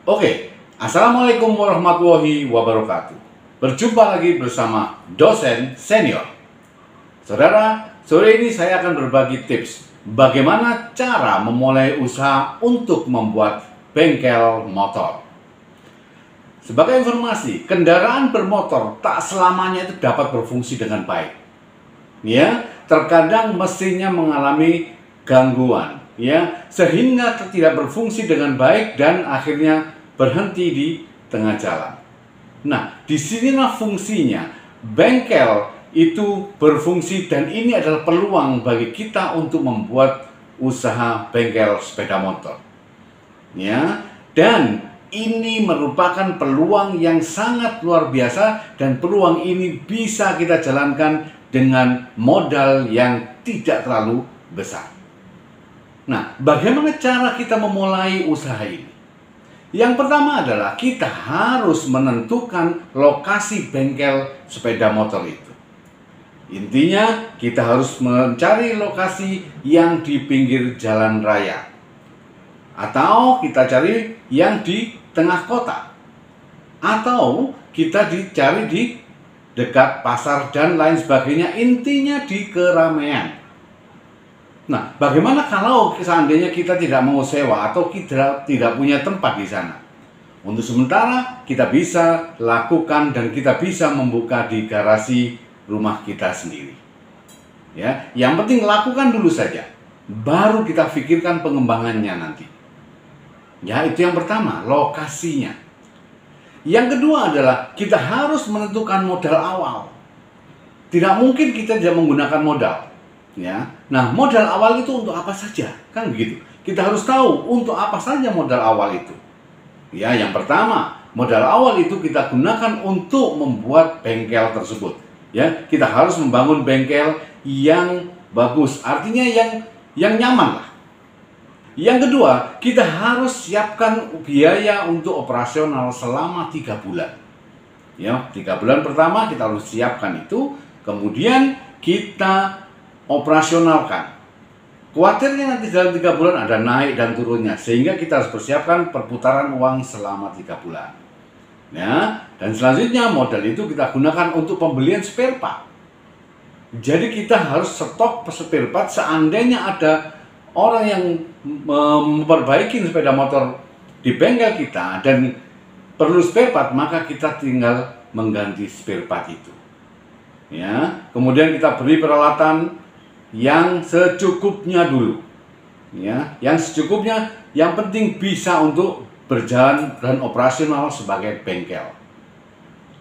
Oke, Assalamualaikum warahmatullahi wabarakatuh. Berjumpa lagi bersama dosen senior. Saudara, sore ini saya akan berbagi tips bagaimana cara memulai usaha untuk membuat bengkel motor. Sebagai informasi, kendaraan bermotor tak selamanya itu dapat berfungsi dengan baik. Ya, terkadang mesinnya mengalami gangguan, ya, sehingga tidak berfungsi dengan baik dan akhirnya berhenti di tengah jalan. Nah, disinilah fungsinya bengkel itu berfungsi, dan ini adalah peluang bagi kita untuk membuat usaha bengkel sepeda motor. Ya, dan ini merupakan peluang yang sangat luar biasa, dan peluang ini bisa kita jalankan dengan modal yang tidak terlalu besar. Nah, bagaimana cara kita memulai usaha ini? Yang pertama adalah kita harus menentukan lokasi bengkel sepeda motor itu. Intinya kita harus mencari lokasi yang di pinggir jalan raya, atau kita cari yang di tengah kota, atau kita dicari di dekat pasar dan lain sebagainya. Intinya di keramaian. Nah, bagaimana kalau seandainya kita tidak mau sewa atau kita tidak punya tempat di sana? Untuk sementara kita bisa lakukan dan kita bisa membuka di garasi rumah kita sendiri. Ya, yang penting lakukan dulu saja, baru kita pikirkan pengembangannya nanti. Ya, itu yang pertama, lokasinya. Yang kedua adalah kita harus menentukan modal awal. Tidak mungkin kita tidak menggunakan modal. Ya, nah, modal awal itu untuk apa saja? Kan begitu. Kita harus tahu untuk apa saja modal awal itu. Ya, yang pertama, modal awal itu kita gunakan untuk membuat bengkel tersebut. Ya, kita harus membangun bengkel yang bagus, artinya yang nyaman lah. Yang kedua, kita harus siapkan biaya untuk operasional selama 3 bulan. Ya, 3 bulan pertama kita harus siapkan itu, kemudian kita operasionalkan. Khawatirnya nanti dalam 3 bulan ada naik dan turunnya, sehingga kita harus persiapkan perputaran uang selama 3 bulan. Ya, dan selanjutnya modal itu kita gunakan untuk pembelian spare part. Jadi kita harus stok spare part seandainya ada orang yang memperbaiki sepeda motor di bengkel kita dan perlu spare part, maka kita tinggal mengganti spare part itu. Ya, kemudian kita beri peralatan yang secukupnya dulu. Ya, yang secukupnya, yang penting bisa untuk berjalan dan operasional sebagai bengkel.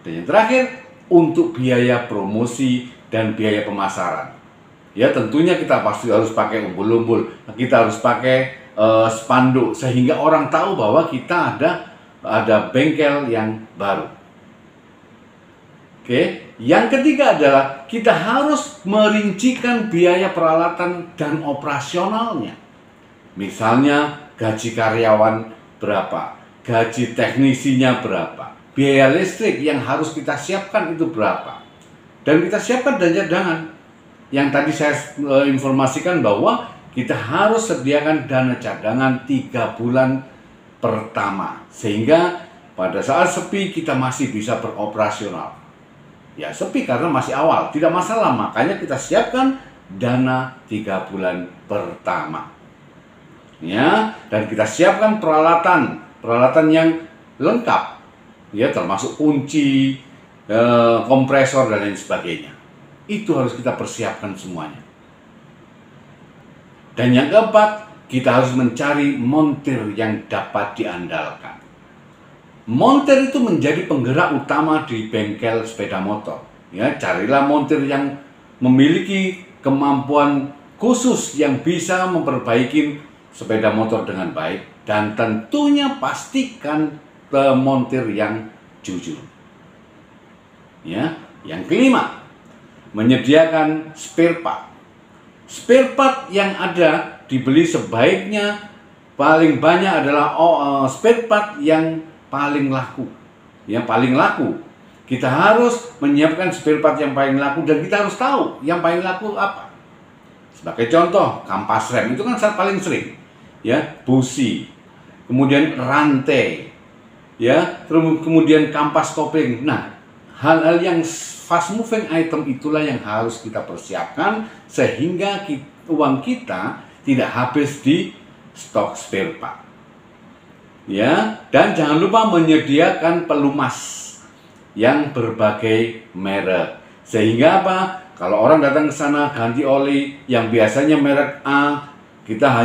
Dan yang terakhir, untuk biaya promosi dan biaya pemasaran. Ya, tentunya kita pasti harus pakai umbul-umbul, kita harus pakai spanduk sehingga orang tahu bahwa kita ada bengkel yang baru. Oke, yang ketiga adalah kita harus merincikan biaya peralatan dan operasionalnya. Misalnya gaji karyawan berapa, gaji teknisinya berapa, biaya listrik yang harus kita siapkan itu berapa. Dan kita siapkan dan cadangan. Yang tadi saya informasikan bahwa kita harus sediakan dana cadangan 3 bulan pertama, sehingga pada saat sepi kita masih bisa beroperasional. Ya, sepi karena masih awal, tidak masalah, makanya kita siapkan dana 3 bulan pertama. Ya, dan kita siapkan peralatan yang lengkap, ya, termasuk kunci, kompresor dan lain sebagainya. Itu harus kita persiapkan semuanya. Dan yang keempat, kita harus mencari montir yang dapat diandalkan. Montir itu menjadi penggerak utama di bengkel sepeda motor. Ya, carilah montir yang memiliki kemampuan khusus yang bisa memperbaiki sepeda motor dengan baik, dan tentunya pastikan montir yang jujur. Ya, yang kelima, menyediakan spare part. Spare part yang ada dibeli sebaiknya paling banyak adalah spare part yang paling laku. Yang paling laku. Kita harus menyiapkan spare part yang paling laku, dan kita harus tahu yang paling laku apa. Sebagai contoh, kampas rem itu kan paling sering. Ya, busi. Kemudian rantai. ya, kemudian kampas kopling. Nah, hal-hal yang fast moving item itulah yang harus kita persiapkan sehingga uang kita tidak habis di stok spare part. Ya, dan jangan lupa menyediakan pelumas yang berbagai merek. Sehingga apa? Kalau orang datang ke sana ganti oli yang biasanya merek A, kita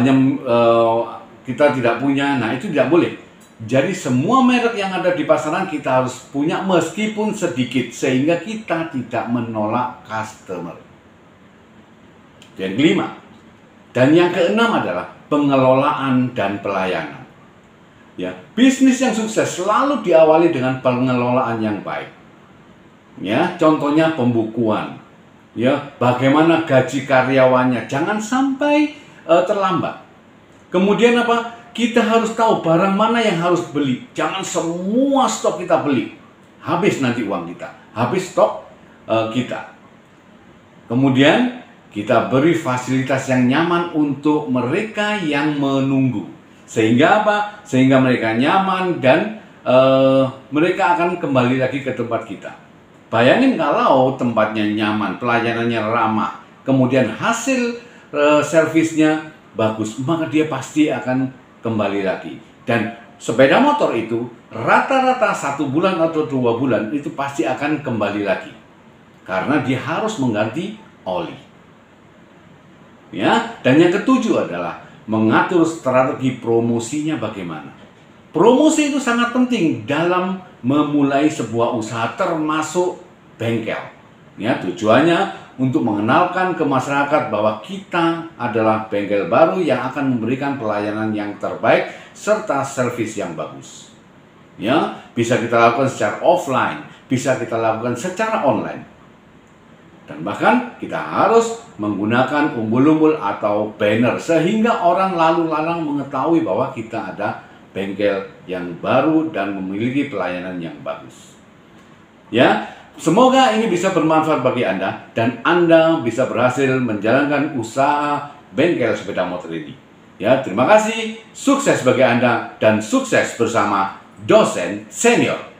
tidak punya. Nah, itu tidak boleh. Jadi semua merek yang ada di pasaran kita harus punya meskipun sedikit sehingga kita tidak menolak customer. Yang kelima. Dan yang keenam adalah pengelolaan dan pelayanan. Ya, bisnis yang sukses selalu diawali dengan pengelolaan yang baik. Ya, contohnya pembukuan. Ya, bagaimana gaji karyawannya, jangan sampai terlambat. Kemudian apa? Kita harus tahu barang mana yang harus beli. Jangan semua stok kita beli. Habis nanti uang kita, habis stok kita. Kemudian kita beri fasilitas yang nyaman untuk mereka yang menunggu. Sehingga apa? Sehingga mereka nyaman dan mereka akan kembali lagi ke tempat kita. Bayangin kalau tempatnya nyaman, pelayanannya ramah, kemudian hasil servisnya bagus, maka dia pasti akan kembali lagi. Dan sepeda motor itu rata-rata 1 bulan atau 2 bulan itu pasti akan kembali lagi. Karena dia harus mengganti oli. Ya, dan yang ketujuh adalah mengatur strategi promosinya bagaimana. Promosi itu sangat penting dalam memulai sebuah usaha termasuk bengkel. Ya, tujuannya untuk mengenalkan ke masyarakat bahwa kita adalah bengkel baru yang akan memberikan pelayanan yang terbaik serta servis yang bagus. Ya, bisa kita lakukan secara offline, bisa kita lakukan secara online. Dan bahkan kita harus menggunakan umbul-umbul atau banner sehingga orang lalu lalang mengetahui bahwa kita ada bengkel yang baru dan memiliki pelayanan yang bagus. Ya, semoga ini bisa bermanfaat bagi Anda dan Anda bisa berhasil menjalankan usaha bengkel sepeda motor ini. Ya, terima kasih, sukses bagi Anda dan sukses bersama Dosen Senior.